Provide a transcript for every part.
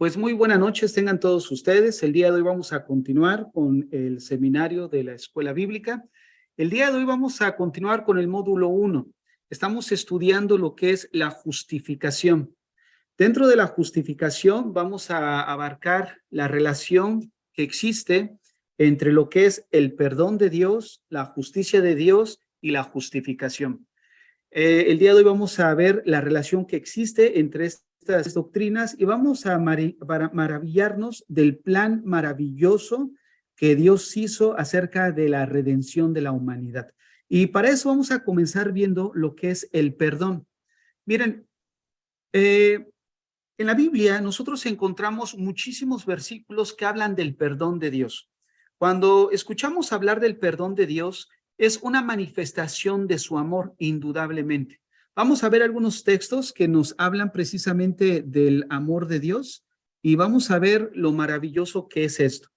Pues muy buenas noches tengan todos ustedes. El día de hoy vamos a continuar con el seminario de la Escuela Bíblica. El día de hoy vamos a continuar con el módulo 1. Estamos estudiando lo que es la justificación. Dentro de la justificación vamos a abarcar la relación que existe entre lo que es el perdón de Dios, la justicia de Dios y la justificación. El día de hoy vamos a ver la relación que existe entre estas doctrinas y vamos a maravillarnos del plan maravilloso que Dios hizo acerca de la redención de la humanidad. Y para eso vamos a comenzar viendo lo que es el perdón. Miren, en la Biblia nosotros encontramos muchísimos versículos que hablan del perdón de Dios. Cuando escuchamos hablar del perdón de Dios, es una manifestación de su amor, indudablemente. Vamos a ver algunos textos que nos hablan precisamente del amor de Dios y vamos a ver lo maravilloso que es esto.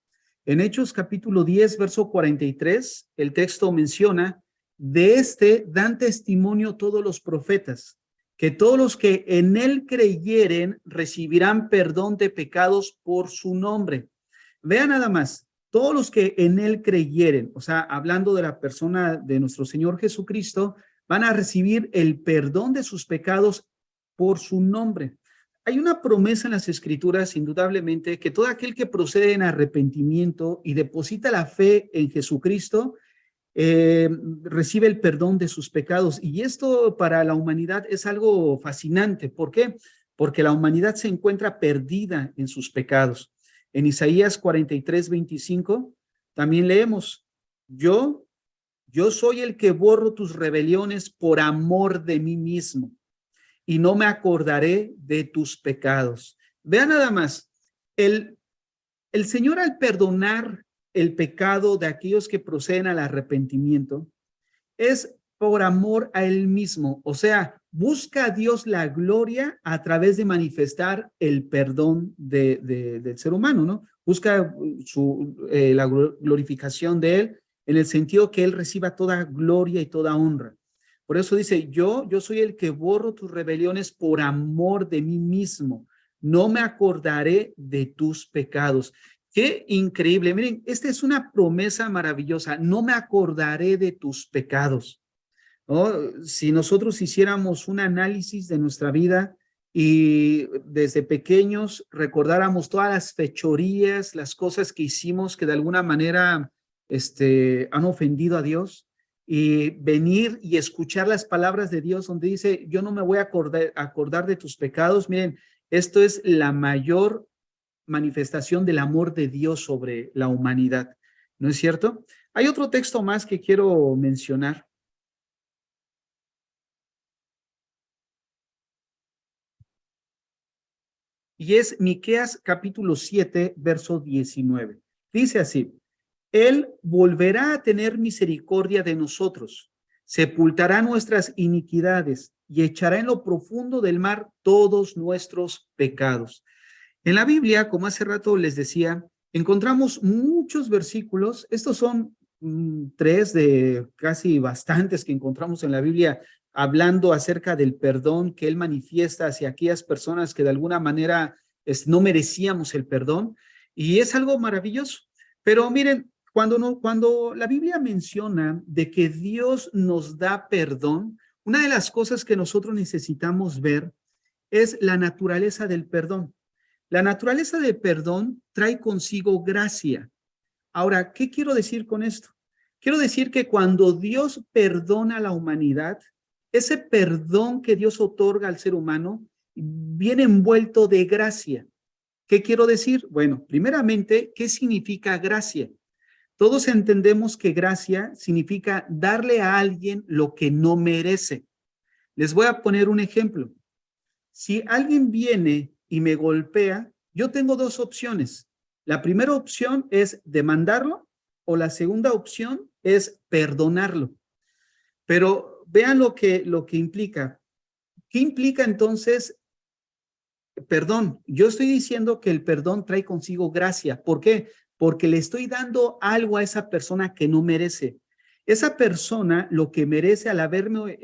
En Hechos capítulo 10, verso 43, el texto menciona, de este dan testimonio todos los profetas, que todos los que en él creyeren recibirán perdón de pecados por su nombre. Vean nada más. Todos los que en él creyeren, o sea, hablando de la persona de nuestro Señor Jesucristo, van a recibir el perdón de sus pecados por su nombre. Hay una promesa en las Escrituras, indudablemente, que todo aquel que procede en arrepentimiento y deposita la fe en Jesucristo, recibe el perdón de sus pecados. Y esto para la humanidad es algo fascinante. ¿Por qué? Porque la humanidad se encuentra perdida en sus pecados. En Isaías 43, 25, también leemos, yo soy el que borro tus rebeliones por amor de mí mismo y no me acordaré de tus pecados. Vean nada más, el Señor al perdonar el pecado de aquellos que proceden al arrepentimiento es por amor a él mismo, o sea, busca a Dios la gloria a través de manifestar el perdón del ser humano, ¿no? Busca la glorificación de él en el sentido que él reciba toda gloria y toda honra. Por eso dice, yo soy el que borro tus rebeliones por amor de mí mismo. No me acordaré de tus pecados. Qué increíble. Miren, esta es una promesa maravillosa. No me acordaré de tus pecados, ¿no? Si nosotros hiciéramos un análisis de nuestra vida y desde pequeños recordáramos todas las fechorías, las cosas que hicimos que de alguna manera han ofendido a Dios, y venir y escuchar las palabras de Dios donde dice, yo no me voy a acordar de tus pecados. Miren, esto es la mayor manifestación del amor de Dios sobre la humanidad, ¿no es cierto? Hay otro texto más que quiero mencionar. Y es Miqueas capítulo 7, verso 19. Dice así, Él volverá a tener misericordia de nosotros, sepultará nuestras iniquidades y echará en lo profundo del mar todos nuestros pecados. En la Biblia, como hace rato les decía, encontramos muchos versículos. Estos son tres de casi bastantes que encontramos en la Biblia hablando acerca del perdón que él manifiesta hacia aquellas personas que de alguna manera no merecíamos el perdón. Y es algo maravilloso. Pero miren, cuando la Biblia menciona de que Dios nos da perdón, una de las cosas que nosotros necesitamos ver es la naturaleza del perdón. La naturaleza del perdón trae consigo gracia. Ahora, ¿qué quiero decir con esto? Quiero decir que cuando Dios perdona a la humanidad, ese perdón que Dios otorga al ser humano viene envuelto de gracia. ¿Qué quiero decir? Bueno, primeramente, ¿qué significa gracia? Todos entendemos que gracia significa darle a alguien lo que no merece. Les voy a poner un ejemplo. Si alguien viene y me golpea, yo tengo dos opciones. La primera opción es demandarlo o la segunda opción es perdonarlo. Pero vean lo que implica. ¿Qué implica entonces? Perdón, yo estoy diciendo que el perdón trae consigo gracia. ¿Por qué? Porque le estoy dando algo a esa persona que no merece. Esa persona lo que merece al haberme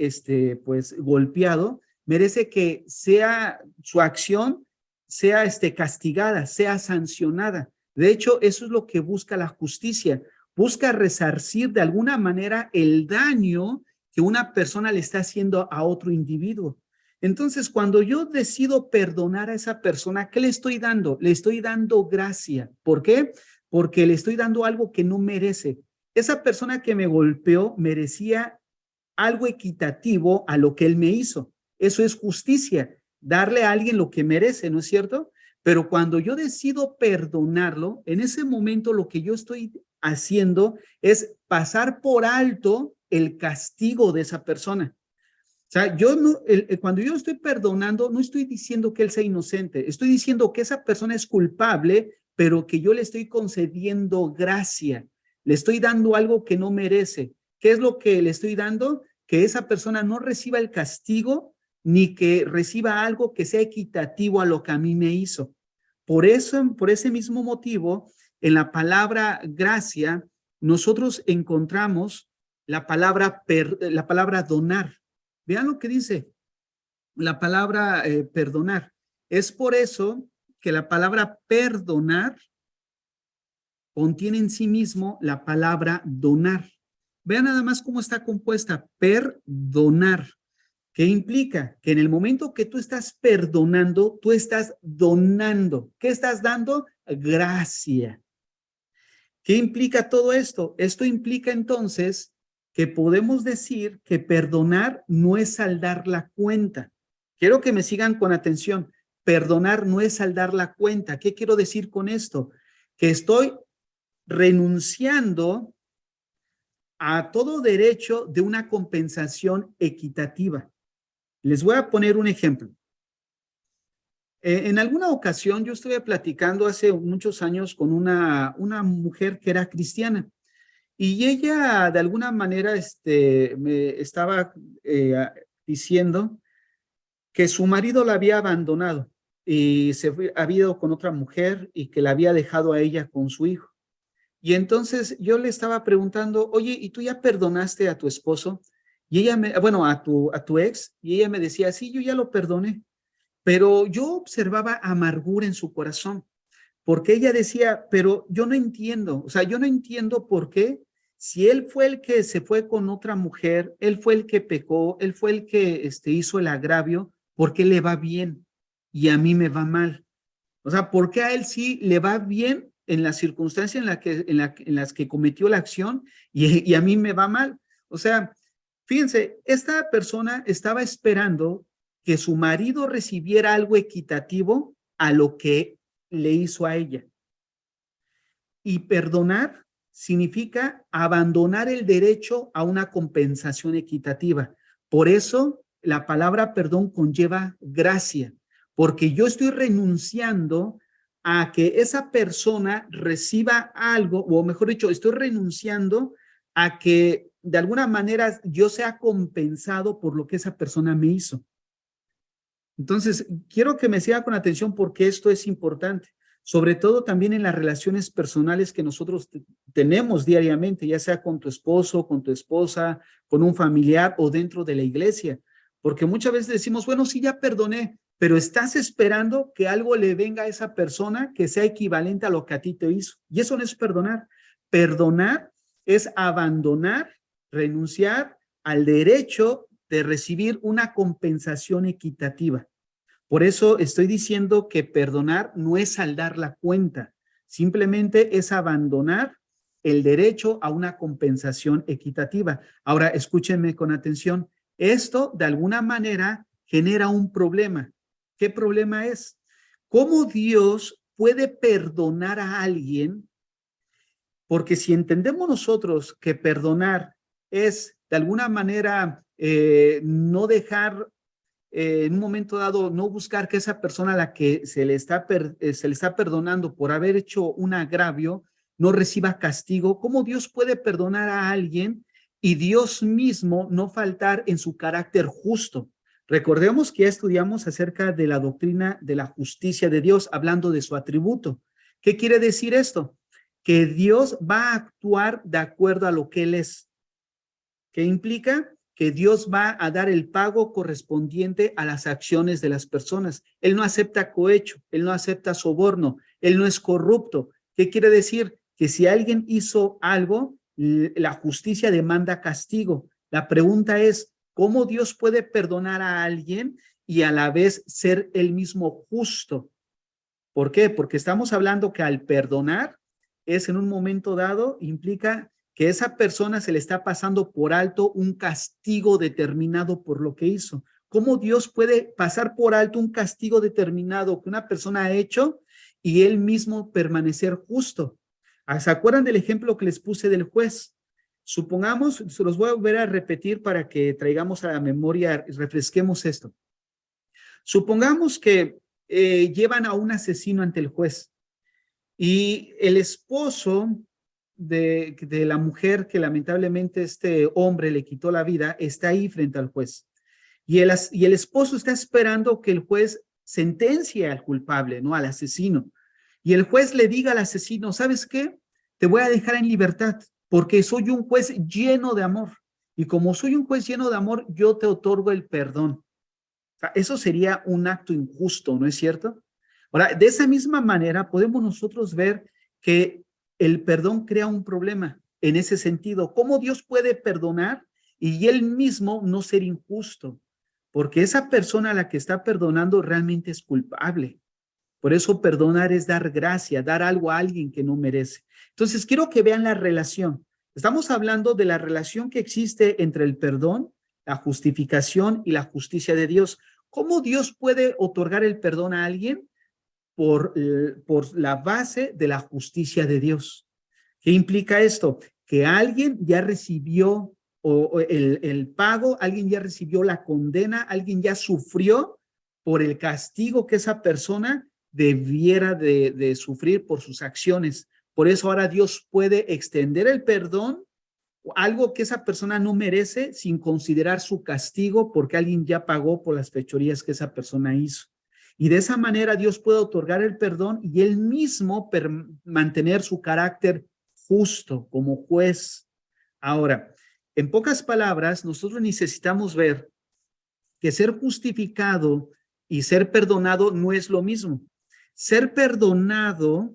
pues golpeado, merece que sea su acción sea castigada, sea sancionada. De hecho, eso es lo que busca la justicia. Busca resarcir de alguna manera el daño que una persona le está haciendo a otro individuo. Entonces, cuando yo decido perdonar a esa persona, ¿qué le estoy dando? Le estoy dando gracia. ¿Por qué? Porque le estoy dando algo que no merece. Esa persona que me golpeó merecía algo equitativo a lo que él me hizo. Eso es justicia, darle a alguien lo que merece, ¿no es cierto? Pero cuando yo decido perdonarlo, en ese momento lo que yo estoy haciendo es pasar por alto el castigo de esa persona. O sea, yo no, cuando yo estoy perdonando, no estoy diciendo que él sea inocente, estoy diciendo que esa persona es culpable, pero que yo le estoy concediendo gracia, le estoy dando algo que no merece. ¿Qué es lo que le estoy dando? Que esa persona no reciba el castigo ni que reciba algo que sea equitativo a lo que a mí me hizo. Por eso, por ese mismo motivo, en la palabra gracia, nosotros encontramos la palabra donar. Vean lo que dice la palabra perdonar. Es por eso que la palabra perdonar contiene en sí mismo la palabra donar. Vean nada más cómo está compuesta, perdonar. ¿Qué implica? Que en el momento que tú estás perdonando, tú estás donando. ¿Qué estás dando? Gracia. ¿Qué implica todo esto? Esto implica entonces que podemos decir que perdonar no es saldar la cuenta. Quiero que me sigan con atención. Perdonar no es saldar la cuenta. ¿Qué quiero decir con esto? Que estoy renunciando a todo derecho de una compensación equitativa. Les voy a poner un ejemplo. En alguna ocasión yo estuve platicando hace muchos años con una mujer que era cristiana y ella de alguna manera me estaba diciendo que su marido la había abandonado y había ido con otra mujer y que la había dejado a ella con su hijo. Y entonces yo le estaba preguntando, oye, ¿y tú ya perdonaste a tu esposo? Y ella bueno, a tu ex, y ella me decía, sí, yo ya lo perdoné. Pero yo observaba amargura en su corazón, porque ella decía, pero yo no entiendo, o sea, yo no entiendo por qué, si él fue el que se fue con otra mujer, él fue el que pecó, él fue el que hizo el agravio, ¿por qué le va bien y a mí me va mal? O sea, ¿por qué a él sí le va bien en la circunstancia en las que cometió la acción y a mí me va mal? O sea, fíjense, esta persona estaba esperando que su marido recibiera algo equitativo a lo que le hizo a ella. Y perdonar significa abandonar el derecho a una compensación equitativa. Por eso la palabra perdón conlleva gracia, porque yo estoy renunciando a que esa persona reciba algo, o mejor dicho, estoy renunciando a que de alguna manera yo sea compensado por lo que esa persona me hizo. Entonces, quiero que me siga con atención porque esto es importante, sobre todo también en las relaciones personales que nosotros tenemos diariamente, ya sea con tu esposo, con tu esposa, con un familiar o dentro de la iglesia, porque muchas veces decimos, bueno, sí, ya perdoné, pero estás esperando que algo le venga a esa persona que sea equivalente a lo que a ti te hizo. Y eso no es perdonar. Perdonar es abandonar, renunciar al derecho de recibir una compensación equitativa. Por eso estoy diciendo que perdonar no es saldar la cuenta, simplemente es abandonar el derecho a una compensación equitativa. Ahora, escúchenme con atención. Esto, de alguna manera, genera un problema. ¿Qué problema es? ¿Cómo Dios puede perdonar a alguien? Porque si entendemos nosotros que perdonar es, de alguna manera, no dejar en un momento dado, no buscar que esa persona a la que se le está perdonando por haber hecho un agravio no reciba castigo. ¿Cómo Dios puede perdonar a alguien y Dios mismo no faltar en su carácter justo? Recordemos que ya estudiamos acerca de la doctrina de la justicia de Dios, hablando de su atributo. ¿Qué quiere decir esto? Que Dios va a actuar de acuerdo a lo que Él es. ¿Qué implica? que Dios va a dar el pago correspondiente a las acciones de las personas. Él no acepta cohecho, Él no acepta soborno, Él no es corrupto. ¿Qué quiere decir? Que si alguien hizo algo, la justicia demanda castigo. La pregunta es, ¿cómo Dios puede perdonar a alguien y a la vez ser él mismo justo? ¿Por qué? Porque estamos hablando que al perdonar es en un momento dado, implica que esa persona se le está pasando por alto un castigo determinado por lo que hizo. ¿Cómo Dios puede pasar por alto un castigo determinado que una persona ha hecho y él mismo permanecer justo? ¿Se acuerdan del ejemplo que les puse del juez? Supongamos, se los voy a volver a repetir para que traigamos a la memoria y refresquemos esto. Supongamos que llevan a un asesino ante el juez y el esposo de la mujer que lamentablemente este hombre le quitó la vida está ahí frente al juez. Y el esposo está esperando que el juez sentencie al culpable, ¿no? Al asesino. Y el juez le diga al asesino, ¿sabes qué? Te voy a dejar en libertad porque soy un juez lleno de amor. Y como soy un juez lleno de amor, yo te otorgo el perdón. O sea, eso sería un acto injusto, ¿no es cierto? Ahora, de esa misma manera podemos nosotros ver que el perdón crea un problema en ese sentido. ¿Cómo Dios puede perdonar y él mismo no ser injusto? Porque esa persona a la que está perdonando realmente es culpable. Por eso perdonar es dar gracia, dar algo a alguien que no merece. Entonces, quiero que vean la relación. Estamos hablando de la relación que existe entre el perdón, la justificación y la justicia de Dios. ¿Cómo Dios puede otorgar el perdón a alguien? Por la base de la justicia de Dios. ¿Qué implica esto? Que alguien ya recibió el pago, alguien ya recibió la condena, alguien ya sufrió por el castigo que esa persona debiera de sufrir por sus acciones. Por eso ahora Dios puede extender el perdón, algo que esa persona no merece, sin considerar su castigo, porque alguien ya pagó por las fechorías que esa persona hizo. Y de esa manera Dios puede otorgar el perdón y él mismo mantener su carácter justo como juez. Ahora, en pocas palabras, nosotros necesitamos ver que ser justificado y ser perdonado no es lo mismo. Ser perdonado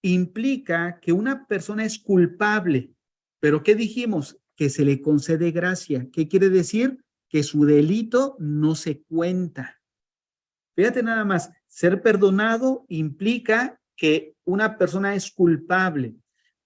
implica que una persona es culpable, pero ¿qué dijimos? Que se le concede gracia. ¿Qué quiere decir? Que su delito no se cuenta. Fíjate nada más, ser perdonado implica que una persona es culpable,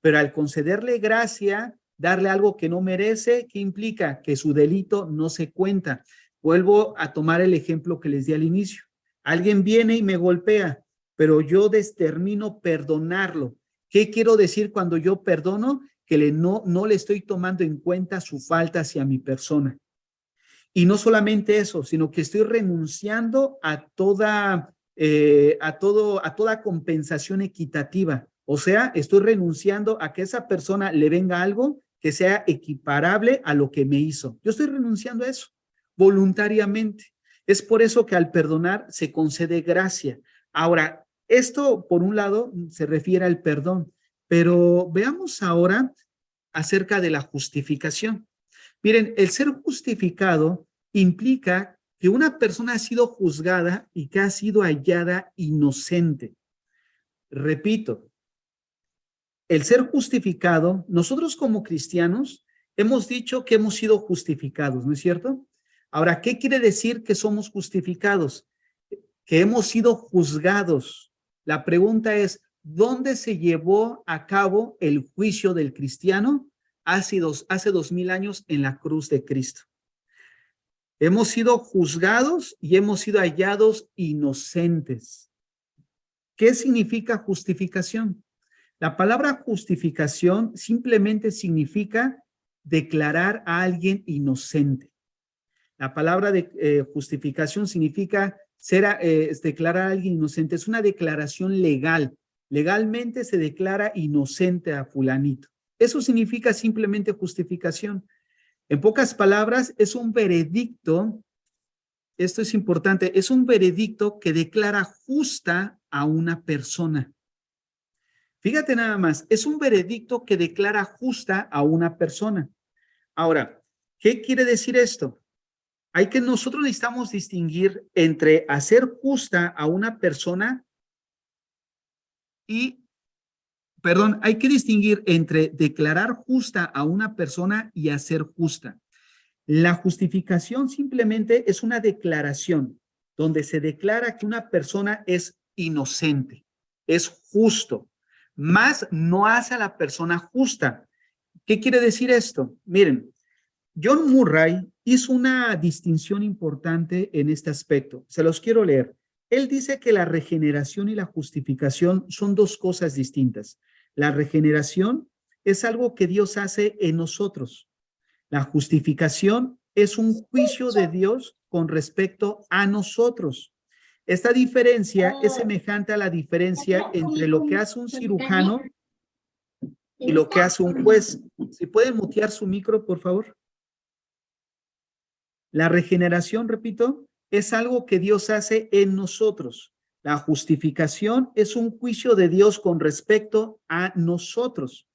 pero al concederle gracia, darle algo que no merece, ¿qué implica? Que su delito no se cuenta. Vuelvo a tomar el ejemplo que les di al inicio. Alguien viene y me golpea, pero yo determino perdonarlo. ¿Qué quiero decir cuando yo perdono? Que no le estoy tomando en cuenta su falta hacia mi persona. Y no solamente eso, sino que estoy renunciando a toda compensación equitativa. O sea, estoy renunciando a que esa persona le venga algo que sea equiparable a lo que me hizo. Yo estoy renunciando a eso voluntariamente. Es por eso que al perdonar se concede gracia. Ahora, esto por un lado se refiere al perdón, pero veamos ahora acerca de la justificación. Miren, el ser justificado implica que una persona ha sido juzgada y que ha sido hallada inocente. Repito, el ser justificado, nosotros como cristianos hemos dicho que hemos sido justificados, ¿no es cierto? Ahora, ¿qué quiere decir que somos justificados? Que hemos sido juzgados. La pregunta es, ¿dónde se llevó a cabo el juicio del cristiano? Hace 2000 años en la cruz de Cristo. Hemos sido juzgados y hemos sido hallados inocentes. ¿Qué significa justificación? La palabra justificación simplemente significa declarar a alguien inocente. La palabra de justificación significa declarar a alguien inocente. Es una declaración legal. Legalmente se declara inocente a fulanito. Eso significa simplemente justificación. En pocas palabras, es un veredicto, esto es importante, es un veredicto que declara justa a una persona. Fíjate nada más, es un veredicto que declara justa a una persona. Ahora, ¿Qué quiere decir esto? Nosotros necesitamos distinguir entre hacer justa a una persona hay que distinguir entre declarar justa a una persona y hacer justa. La justificación simplemente es una declaración donde se declara que una persona es inocente, es justo, más no hace a la persona justa. ¿Qué quiere decir esto? Miren, John Murray hizo una distinción importante en este aspecto. Se los quiero leer. Él dice que la regeneración y la justificación son dos cosas distintas. La regeneración es algo que Dios hace en nosotros. La justificación es un juicio de Dios con respecto a nosotros. Esta diferencia es semejante a la diferencia entre lo que hace un cirujano y lo que hace un juez. ¿Si pueden mutear su micro, por favor? La regeneración, repito, es algo que Dios hace en nosotros. La justificación es un juicio de Dios con respecto a nosotros.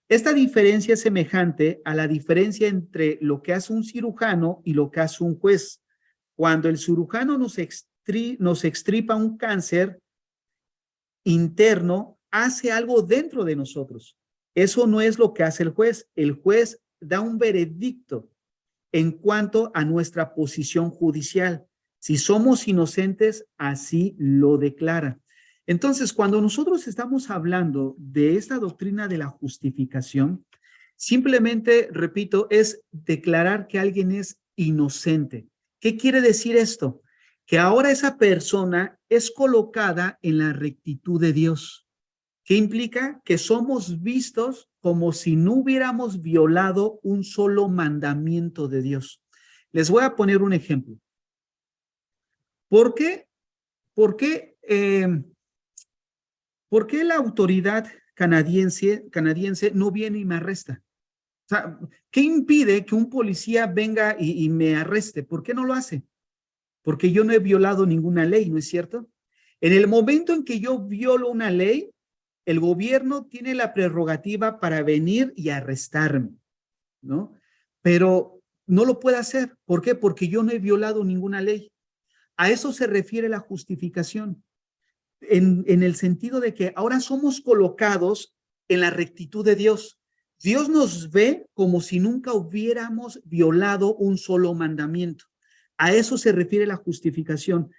Esta diferencia es semejante a la diferencia entre lo que hace un cirujano y lo que hace un juez. Cuando el cirujano nos extripa un cáncer interno, hace algo dentro de nosotros. Eso no es lo que hace el juez. El juez da un veredicto en cuanto a nuestra posición judicial. Si somos inocentes, así lo declara. Entonces, cuando nosotros estamos hablando de esta doctrina de la justificación, simplemente, repito, es declarar que alguien es inocente. ¿Qué quiere decir esto? Que ahora esa persona es colocada en la rectitud de Dios. ¿Qué implica? Que somos vistos como si no hubiéramos violado un solo mandamiento de Dios. Les voy a poner un ejemplo. ¿Por qué la autoridad canadiense no viene y me arresta? O sea, ¿qué impide que un policía venga y me arreste? ¿Por qué no lo hace? Porque yo no he violado ninguna ley, ¿no es cierto? En el momento en que yo violo una ley, el gobierno tiene la prerrogativa para venir y arrestarme, ¿no? Pero no lo puede hacer. ¿Por qué? Porque yo no he violado ninguna ley. A eso se refiere la justificación, en el sentido de que ahora somos colocados en la rectitud de Dios. Dios nos ve como si nunca hubiéramos violado un solo mandamiento. A eso se refiere la justificación.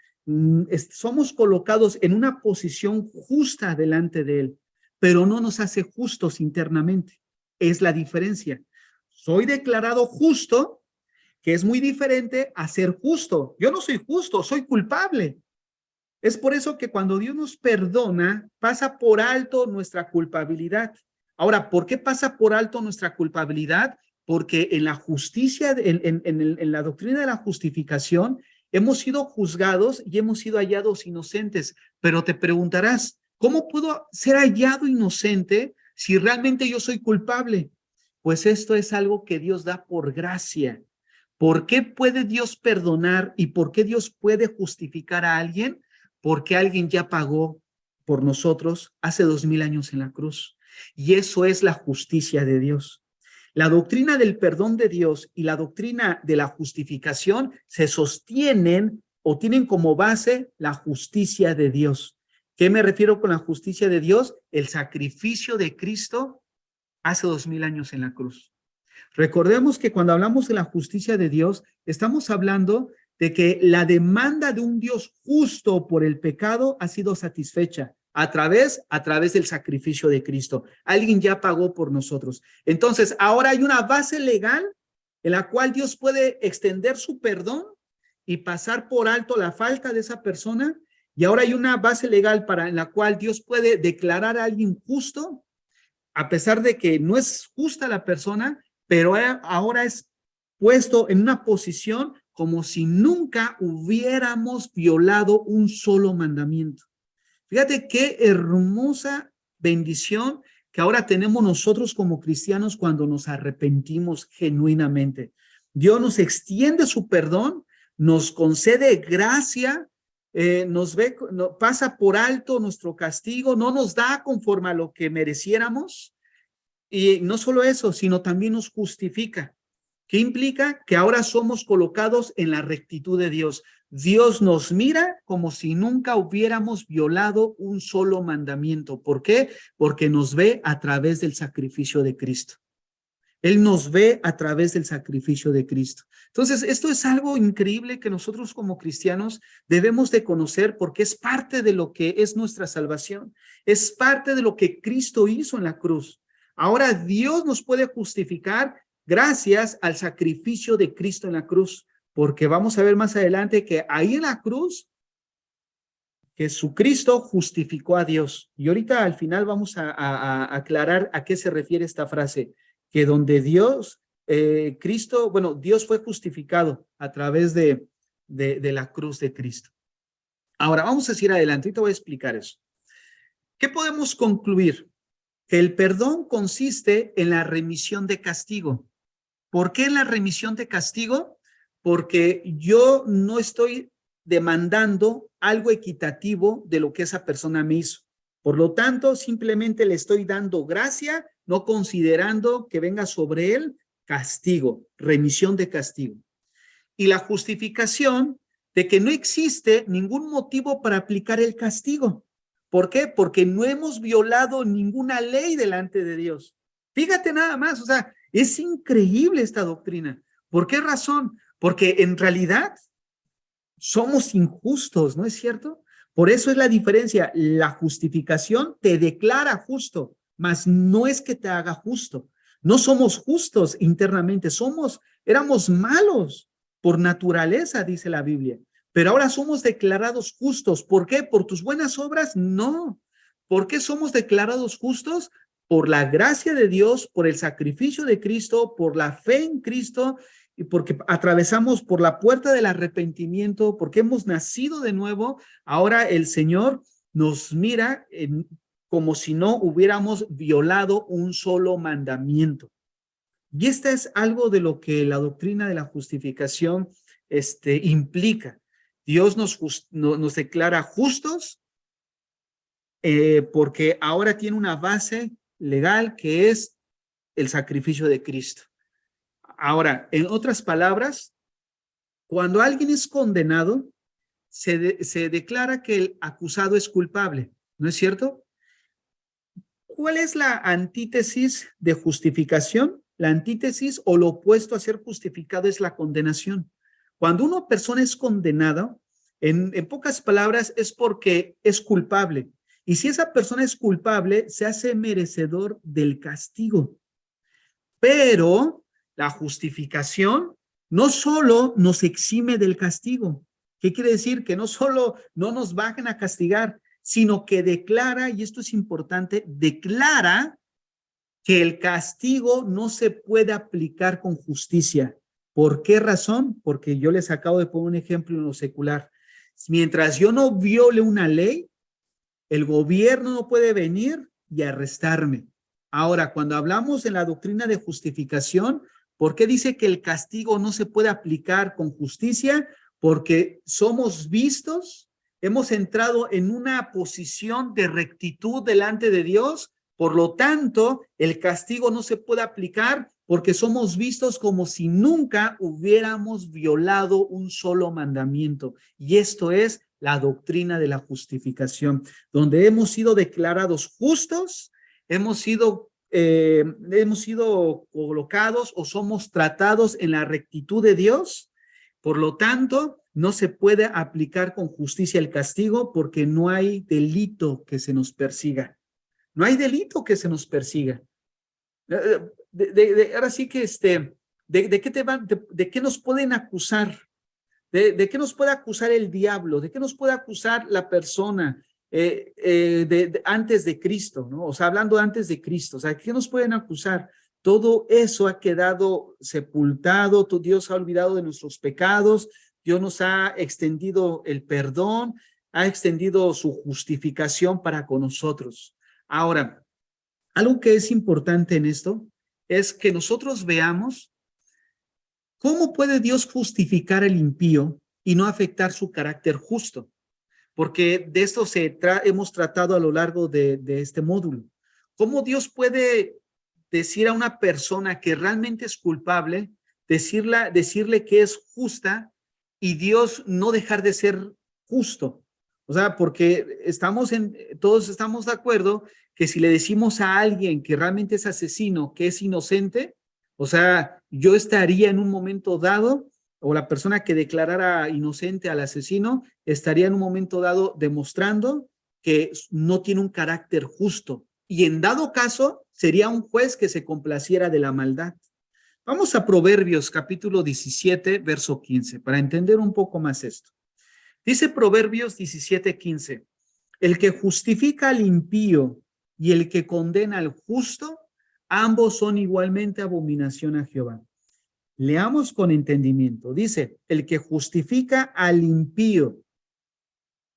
Somos colocados en una posición justa delante de Él, pero no nos hace justos internamente. Es la diferencia. Soy declarado justo, que es muy diferente a ser justo. Yo no soy justo, soy culpable. Es por eso que cuando Dios nos perdona, pasa por alto nuestra culpabilidad. Ahora, ¿por qué pasa por alto nuestra culpabilidad? Porque en la justicia, en la doctrina de la justificación, hemos sido juzgados y hemos sido hallados inocentes. Pero te preguntarás, ¿cómo puedo ser hallado inocente si realmente yo soy culpable? Pues esto es algo que Dios da por gracia. ¿Por qué puede Dios perdonar y por qué Dios puede justificar a alguien? Porque alguien ya pagó por nosotros hace 2000 años en la cruz. Y eso es la justicia de Dios. La doctrina del perdón de Dios y la doctrina de la justificación se sostienen o tienen como base la justicia de Dios. ¿Qué me refiero con la justicia de Dios? El sacrificio de Cristo hace 2000 años en la cruz. Recordemos que cuando hablamos de la justicia de Dios, estamos hablando de que la demanda de un Dios justo por el pecado ha sido satisfecha a través del sacrificio de Cristo. Alguien ya pagó por nosotros. Entonces, ahora hay una base legal en la cual Dios puede extender su perdón y pasar por alto la falta de esa persona. Y ahora hay una base legal en la cual Dios puede declarar a alguien justo, a pesar de que no es justa la persona, pero ahora es puesto en una posición como si nunca hubiéramos violado un solo mandamiento. Fíjate qué hermosa bendición que ahora tenemos nosotros como cristianos cuando nos arrepentimos genuinamente. Dios nos extiende su perdón, nos concede gracia, pasa por alto nuestro castigo, no nos da conforme a lo que mereciéramos. Y no solo eso, sino también nos justifica. ¿Qué implica? Que ahora somos colocados en la rectitud de Dios. Dios nos mira como si nunca hubiéramos violado un solo mandamiento. ¿Por qué? Porque nos ve a través del sacrificio de Cristo. Él nos ve a través del sacrificio de Cristo. Entonces, esto es algo increíble que nosotros como cristianos debemos de conocer porque es parte de lo que es nuestra salvación. Es parte de lo que Cristo hizo en la cruz. Ahora Dios nos puede justificar gracias al sacrificio de Cristo en la cruz, porque vamos a ver más adelante que ahí en la cruz Jesucristo justificó a Dios. Y ahorita al final vamos a aclarar a qué se refiere esta frase, que donde Dios, Cristo, bueno, Dios fue justificado a través de la cruz de Cristo. Ahora, vamos a seguir adelante y te voy a explicar eso. ¿Qué podemos concluir? Que el perdón consiste en la remisión de castigo. ¿Por qué en la remisión de castigo? Porque yo no estoy demandando algo equitativo de lo que esa persona me hizo. Por lo tanto, simplemente le estoy dando gracia, no considerando que venga sobre él castigo, remisión de castigo. Y la justificación de que no existe ningún motivo para aplicar el castigo. ¿Por qué? Porque no hemos violado ninguna ley delante de Dios. Fíjate nada más, o sea, es increíble esta doctrina. ¿Por qué razón? Porque en realidad somos injustos, ¿no es cierto? Por eso es la diferencia. La justificación te declara justo, mas no es que te haga justo. No somos justos internamente, éramos malos por naturaleza, dice la Biblia. Pero ahora somos declarados justos. ¿Por qué? ¿Por tus buenas obras? No. ¿Por qué somos declarados justos? Por la gracia de Dios, por el sacrificio de Cristo, por la fe en Cristo y porque atravesamos por la puerta del arrepentimiento, porque hemos nacido de nuevo. Ahora el Señor nos mira como si no hubiéramos violado un solo mandamiento. Y esta es algo de lo que la doctrina de la justificación implica. Dios nos declara justos porque ahora tiene una base legal que es el sacrificio de Cristo. Ahora, en otras palabras, cuando alguien es condenado, se declara que el acusado es culpable, ¿no es cierto? ¿Cuál es la antítesis de justificación? La antítesis o lo opuesto a ser justificado es la condenación. Cuando una persona es condenada, en pocas palabras, es porque es culpable. Y si esa persona es culpable, se hace merecedor del castigo. Pero la justificación no solo nos exime del castigo. ¿Qué quiere decir? Que no solo no nos bajen a castigar, sino que declara, y esto es importante, declara que el castigo no se puede aplicar con justicia. ¿Por qué razón? Porque yo les acabo de poner un ejemplo en lo secular. Mientras yo no viole una ley, el gobierno no puede venir y arrestarme. Ahora, cuando hablamos en la doctrina de justificación, ¿por qué dice que el castigo no se puede aplicar con justicia? Porque somos vistos, hemos entrado en una posición de rectitud delante de Dios, por lo tanto, el castigo no se puede aplicar porque somos vistos como si nunca hubiéramos violado un solo mandamiento. Y esto es la doctrina de la justificación, donde hemos sido declarados justos, hemos sido colocados o somos tratados en la rectitud de Dios. Por lo tanto, no se puede aplicar con justicia el castigo porque no hay delito que se nos persiga. No hay delito que se nos persiga. Ahora sí que ¿de qué nos pueden acusar? ¿De qué nos puede acusar el diablo? ¿De qué nos puede acusar la persona antes de Cristo? ¿No? O sea, hablando antes de Cristo, o sea, ¿qué nos pueden acusar? Todo eso ha quedado sepultado, Dios ha olvidado de nuestros pecados, Dios nos ha extendido el perdón, ha extendido su justificación para con nosotros. Ahora, algo que es importante en esto es que nosotros veamos cómo puede Dios justificar al impío y no afectar su carácter justo, porque de esto hemos tratado a lo largo de este módulo. ¿Cómo Dios puede decir a una persona que realmente es culpable, decirle que es justa y Dios no dejar de ser justo. O sea, porque todos estamos de acuerdo que si le decimos a alguien que realmente es asesino, que es inocente, o sea, yo estaría en un momento dado, o la persona que declarara inocente al asesino, estaría en un momento dado demostrando que no tiene un carácter justo. Y en dado caso, sería un juez que se complaciera de la maldad. Vamos a Proverbios capítulo 17, verso 15, para entender un poco más esto. Dice Proverbios 17, 15, el que justifica al impío y el que condena al justo, ambos son igualmente abominación a Jehová. Leamos con entendimiento. Dice, el que justifica al impío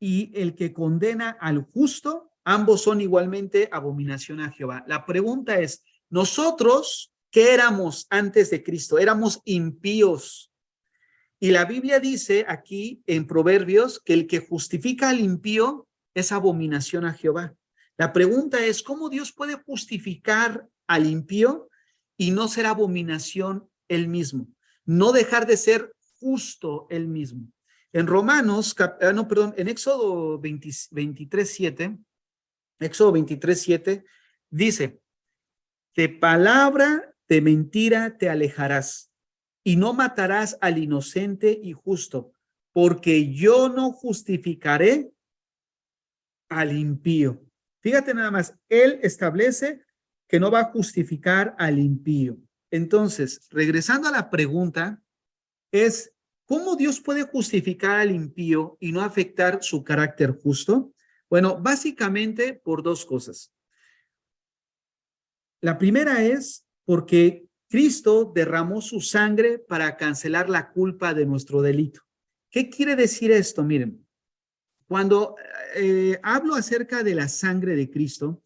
y el que condena al justo, ambos son igualmente abominación a Jehová. La pregunta es, nosotros, ¿qué éramos antes de Cristo? Éramos impíos. Y la Biblia dice aquí en Proverbios que el que justifica al impío es abominación a Jehová. La pregunta es, ¿cómo Dios puede justificar al impío y no ser abominación él mismo? No dejar de ser justo él mismo. En en Éxodo 23:7, Éxodo 23:7 dice, de palabra de mentira te alejarás y no matarás al inocente y justo, porque yo no justificaré al impío. Fíjate nada más, él establece que no va a justificar al impío. Entonces, regresando a la pregunta, es ¿cómo Dios puede justificar al impío y no afectar su carácter justo? Bueno, básicamente por dos cosas. La primera es porque Cristo derramó su sangre para cancelar la culpa de nuestro delito. ¿Qué quiere decir esto? Miren, cuando hablo acerca de la sangre de Cristo,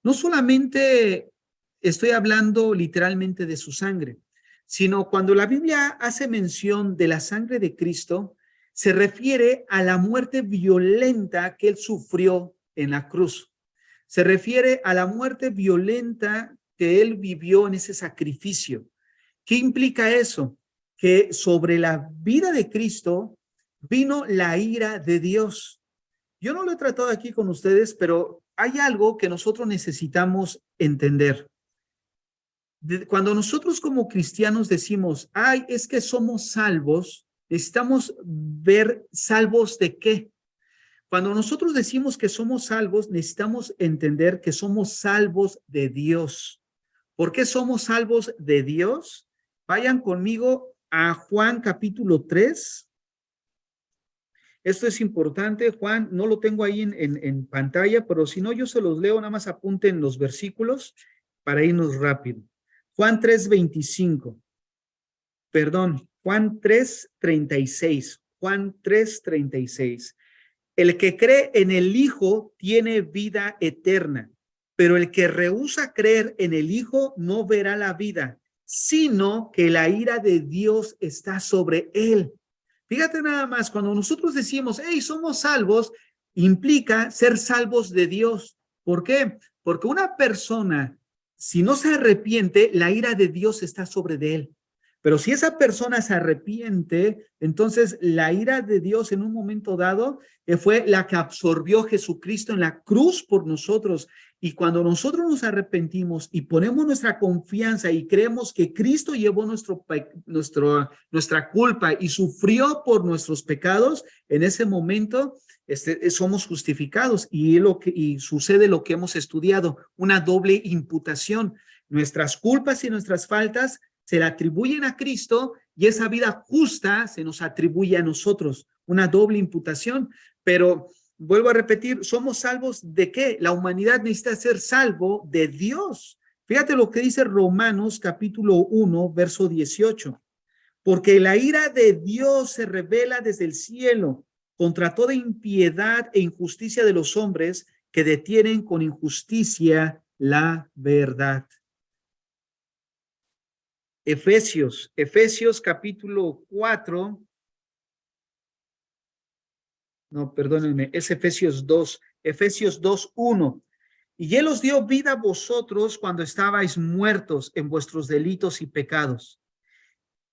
no solamente estoy hablando literalmente de su sangre, sino cuando la Biblia hace mención de la sangre de Cristo, se refiere a la muerte violenta que él sufrió en la cruz. Se refiere a la muerte violenta que él vivió en ese sacrificio. ¿Qué implica eso? Que sobre la vida de Cristo vino la ira de Dios. Yo no lo he tratado aquí con ustedes, pero hay algo que nosotros necesitamos entender. Cuando nosotros como cristianos decimos, ay, es que somos salvos, necesitamos ver salvos de qué. Cuando nosotros decimos que somos salvos, necesitamos entender que somos salvos de Dios. ¿Por qué somos salvos de Dios? Vayan conmigo a Juan capítulo 3. Esto es importante, Juan, no lo tengo ahí en pantalla, pero si no, yo se los leo, nada más apunten los versículos para irnos rápido. Juan 3:25, perdón, Juan 3:36, Juan 3:36. El que cree en el Hijo tiene vida eterna, pero el que rehúsa creer en el Hijo no verá la vida, sino que la ira de Dios está sobre él. Fíjate nada más, cuando nosotros decimos, hey, somos salvos, implica ser salvos de Dios. ¿Por qué? Porque una persona, si no se arrepiente, la ira de Dios está sobre de él. Pero si esa persona se arrepiente, entonces la ira de Dios en un momento dado fue la que absorbió Jesucristo en la cruz por nosotros. Y cuando nosotros nos arrepentimos y ponemos nuestra confianza y creemos que Cristo llevó nuestra culpa y sufrió por nuestros pecados, en ese momento somos justificados y sucede lo que hemos estudiado, una doble imputación. Nuestras culpas y nuestras faltas se le atribuyen a Cristo y esa vida justa se nos atribuye a nosotros, una doble imputación. Pero vuelvo a repetir, ¿somos salvos de qué? La humanidad necesita ser salvo de Dios. Fíjate lo que dice Romanos capítulo 1, verso 18. Porque la ira de Dios se revela desde el cielo contra toda impiedad e injusticia de los hombres que detienen con injusticia la verdad. Efesios capítulo 4. No, perdónenme, es Efesios 2:1. Y él os dio vida a vosotros cuando estabais muertos en vuestros delitos y pecados,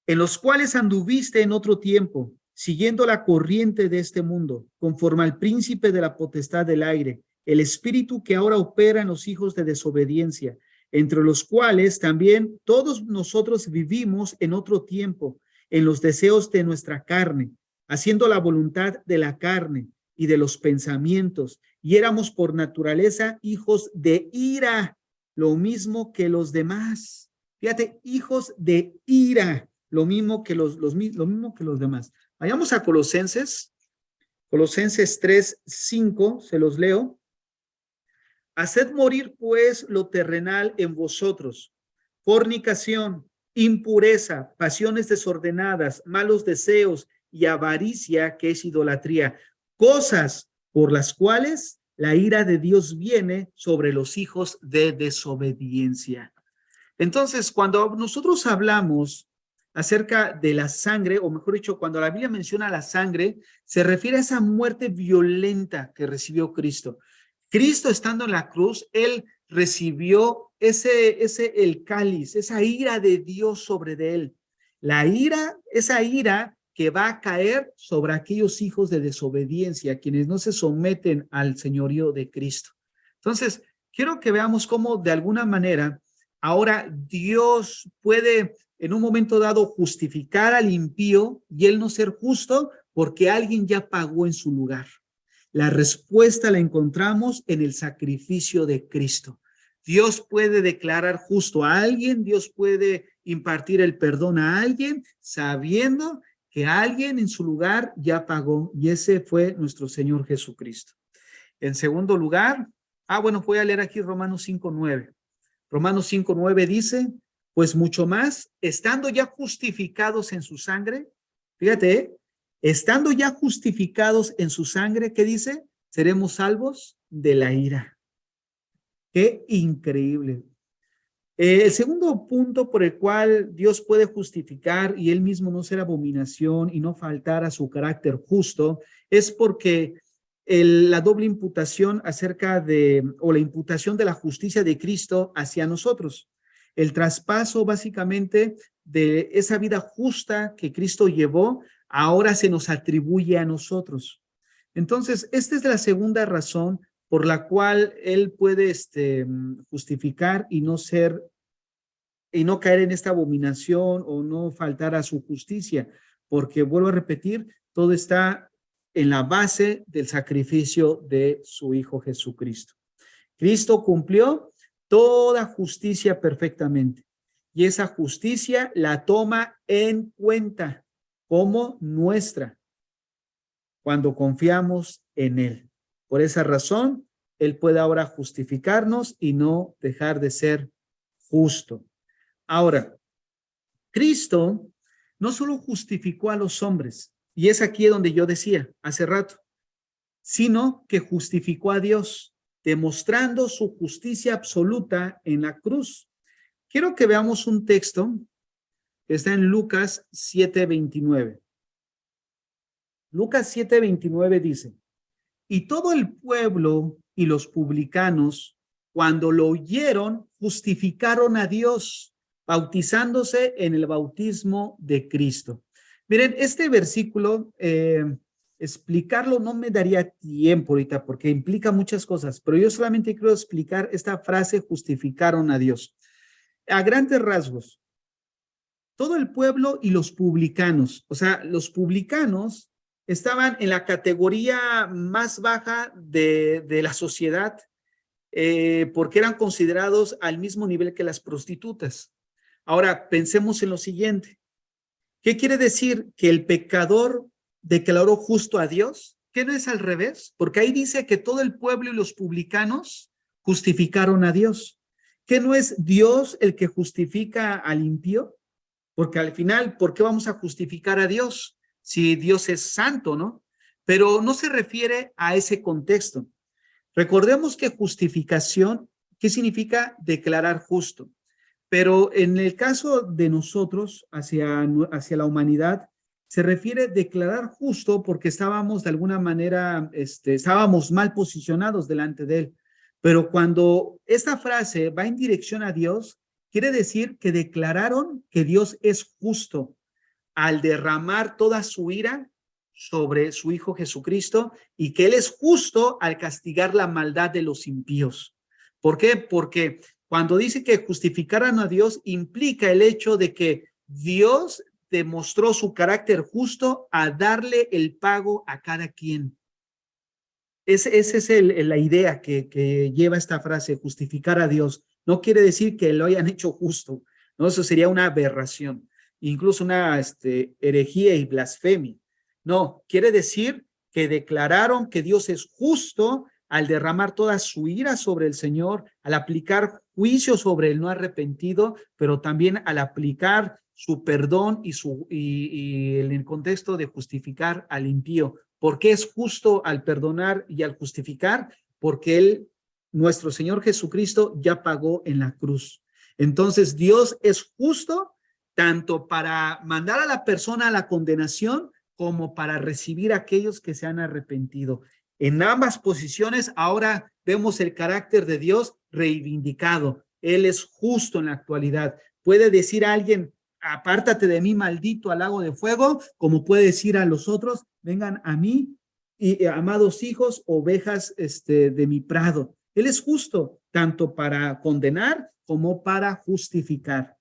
en los cuales anduviste en otro tiempo, siguiendo la corriente de este mundo, conforme al príncipe de la potestad del aire, el espíritu que ahora opera en los hijos de desobediencia, entre los cuales también todos nosotros vivimos en otro tiempo, en los deseos de nuestra carne, haciendo la voluntad de la carne y de los pensamientos, y éramos por naturaleza hijos de ira, lo mismo que los demás. Fíjate, hijos de ira, lo mismo que lo mismo que los demás. Vayamos a Colosenses 3:5, se los leo. Haced morir pues lo terrenal en vosotros, fornicación, impureza, pasiones desordenadas, malos deseos y avaricia, que es idolatría, cosas por las cuales la ira de Dios viene sobre los hijos de desobediencia. Entonces, cuando nosotros hablamos acerca de la sangre, o mejor dicho, cuando la Biblia menciona la sangre, se refiere a esa muerte violenta que recibió Cristo. Cristo, estando en la cruz, él recibió el cáliz, esa ira de Dios sobre de él. La ira, esa ira que va a caer sobre aquellos hijos de desobediencia, quienes no se someten al señorío de Cristo. Entonces, quiero que veamos cómo de alguna manera ahora Dios puede en un momento dado justificar al impío y él no ser justo porque alguien ya pagó en su lugar. La respuesta la encontramos en el sacrificio de Cristo. Dios puede declarar justo a alguien, Dios puede impartir el perdón a alguien, sabiendo que alguien en su lugar ya pagó, y ese fue nuestro Señor Jesucristo. En segundo lugar, voy a leer aquí Romanos 5:9. Romanos 5:9 dice, pues mucho más, estando ya justificados en su sangre, fíjate, estando ya justificados en su sangre, ¿qué dice? Seremos salvos de la ira. Qué increíble. El segundo punto por el cual Dios puede justificar y él mismo no ser abominación y no faltar a su carácter justo es porque la doble imputación la imputación de la justicia de Cristo hacia nosotros. El traspaso básicamente de esa vida justa que Cristo llevó, ahora se nos atribuye a nosotros. Entonces, esta es la segunda razón por la cual él puede justificar y no caer en esta abominación o no faltar a su justicia, porque vuelvo a repetir, todo está en la base del sacrificio de su Hijo Jesucristo. Cristo cumplió toda justicia perfectamente y esa justicia la toma en cuenta como nuestra cuando confiamos en Él. Por esa razón, Él puede ahora justificarnos y no dejar de ser justo. Ahora, Cristo no solo justificó a los hombres, y es aquí donde yo decía hace rato, sino que justificó a Dios, demostrando su justicia absoluta en la cruz. Quiero que veamos un texto que está en Lucas 7:29. Lucas 7:29 dice, y todo el pueblo y los publicanos, cuando lo oyeron, justificaron a Dios, bautizándose en el bautismo de Cristo. Miren, este versículo, explicarlo no me daría tiempo ahorita porque implica muchas cosas, pero yo solamente quiero explicar esta frase, justificaron a Dios. A grandes rasgos, todo el pueblo y los publicanos, o sea, los publicanos estaban en la categoría más baja de la sociedad, porque eran considerados al mismo nivel que las prostitutas. Ahora, pensemos en lo siguiente. ¿Qué quiere decir? Que el pecador declaró justo a Dios. ¿Qué no es al revés? Porque ahí dice que todo el pueblo y los publicanos justificaron a Dios. ¿Qué no es Dios el que justifica al impío? Porque al final, ¿por qué vamos a justificar a Dios si Dios es santo, no? Pero no se refiere a ese contexto. Recordemos que justificación, ¿qué significa declarar justo? Pero en el caso de nosotros, hacia la humanidad, se refiere a declarar justo porque estábamos de alguna manera, estábamos mal posicionados delante de él. Pero cuando esta frase va en dirección a Dios, quiere decir que declararon que Dios es justo. al derramar toda su ira sobre su Hijo Jesucristo y que Él es justo al castigar la maldad de los impíos. ¿Por qué? Porque cuando dice que justificaran a Dios, implica el hecho de que Dios demostró su carácter justo a darle el pago a cada quien. Esa es la idea que lleva esta frase, justificar a Dios. No quiere decir que lo hayan hecho justo, ¿no? Eso sería una aberración, incluso una herejía y blasfemia. No, quiere decir que declararon que Dios es justo al derramar toda su ira sobre el Señor, al aplicar juicio sobre el no arrepentido, pero también al aplicar su perdón y en el contexto de justificar al impío. ¿Por qué es justo al perdonar y al justificar? Porque Él, nuestro Señor Jesucristo, ya pagó en la cruz. Entonces, Dios es justo tanto para mandar a la persona a la condenación como para recibir a aquellos que se han arrepentido. En ambas posiciones, ahora vemos el carácter de Dios reivindicado. Él es justo en la actualidad. Puede decir a alguien, apártate de mí, maldito, al lago de fuego, como puede decir a los otros, vengan a mí, y amados hijos, ovejas de mi prado. Él es justo, tanto para condenar como para justificar.